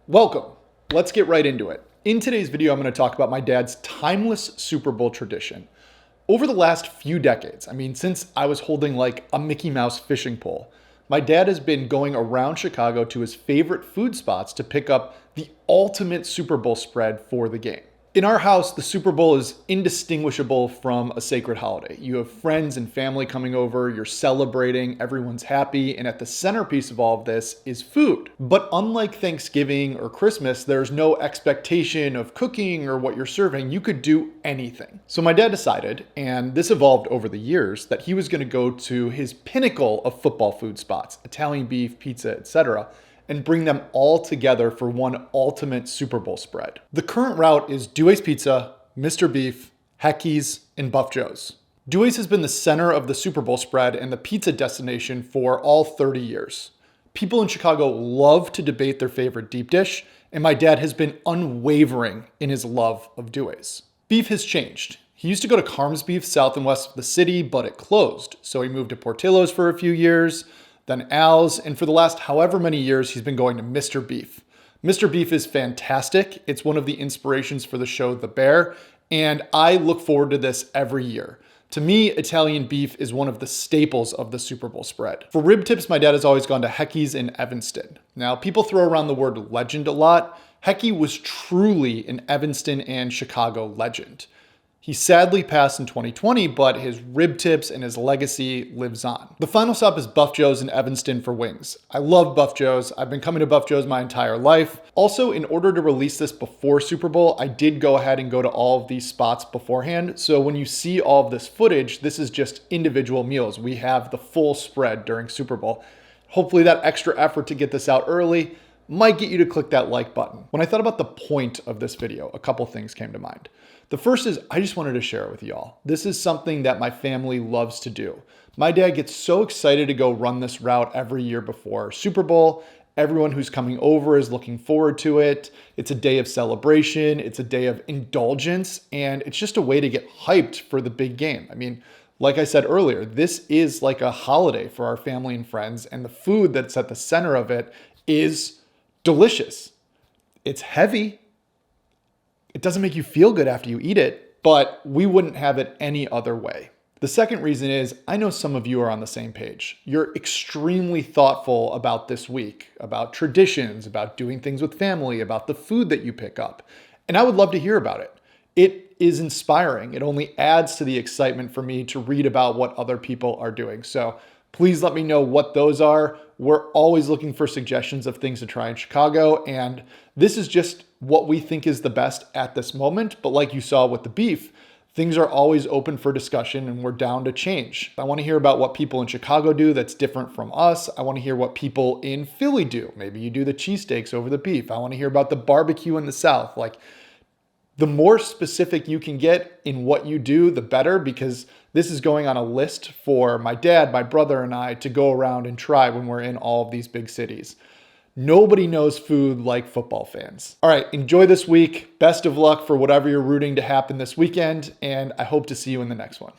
Welcome. Let's get right into it. In today's video, I'm going to talk about my dad's timeless Super Bowl tradition. Over the last few decades, since I was holding like a Mickey Mouse fishing pole, my dad has been going around Chicago to his favorite food spots to pick up the ultimate Super Bowl spread for the game. In our house, the Super Bowl is indistinguishable from a sacred holiday. You have friends and family coming over, you're celebrating, everyone's happy, and at the centerpiece of all of this is food. But unlike Thanksgiving or Christmas, there's no expectation of cooking or what you're serving. You could do anything. So my dad decided, and this evolved over the years, that he was going to go to his pinnacle of football food spots, Italian beef, pizza, etc., and bring them all together for one ultimate Super Bowl spread. The current route is Dewey's Pizza, Mr. Beef, Hecky's, and Buff Joe's. Dewey's has been the center of the Super Bowl spread and the pizza destination for all 30 years. People in Chicago love to debate their favorite deep dish, and my dad has been unwavering in his love of Dewey's. Beef has changed. He used to go to Carm's Beef south and west of the city, but it closed. So he moved to Portillo's for a few years, then Al's, and for the last however many years, he's been going to Mr. Beef. Mr. Beef is fantastic. It's one of the inspirations for the show The Bear, and I look forward to this every year. To me, Italian beef is one of the staples of the Super Bowl spread. For rib tips, my dad has always gone to Hecky's in Evanston. Now, people throw around the word legend a lot. Hecky was truly an Evanston and Chicago legend. He sadly passed in 2020, but his rib tips and his legacy lives on. The final stop is Buff Joe's in Evanston for wings. I love Buff Joe's. I've been coming to Buff Joe's my entire life. Also, in order to release this before Super Bowl, I did go ahead and go to all of these spots beforehand. So when you see all of this footage, this is just individual meals. We have the full spread during Super Bowl. Hopefully that extra effort to get this out early might get you to click that like button. When I thought about the point of this video, a couple things came to mind. The first is I just wanted to share it with y'all. This is something that my family loves to do. My dad gets so excited to go run this route every year before Super Bowl. Everyone who's coming over is looking forward to it. It's a day of celebration. It's a day of indulgence. And it's just a way to get hyped for the big game. Like I said earlier, this is like a holiday for our family and friends. And the food that's at the center of it is delicious. It's heavy. It doesn't make you feel good after you eat it, but we wouldn't have it any other way. The second reason is I know some of you are on the same page. You're extremely thoughtful about this week, about traditions, about doing things with family, about the food that you pick up. And I would love to hear about it. It is inspiring. It only adds to the excitement for me to read about what other people are doing. So please let me know what those are. We're always looking for suggestions of things to try in Chicago, and this is just what we think is the best at this moment. But like you saw with the beef, things are always open for discussion and we're down to change. I want to hear about what people in Chicago do that's different from us. I want to hear what people in Philly do. Maybe you do the cheesesteaks over the beef. I want to hear about the barbecue in the South. The more specific you can get in what you do, the better, because this is going on a list for my dad, my brother, and I to go around and try when we're in all of these big cities. Nobody knows food like football fans. All right, enjoy this week. Best of luck for whatever you're rooting to happen this weekend, and I hope to see you in the next one.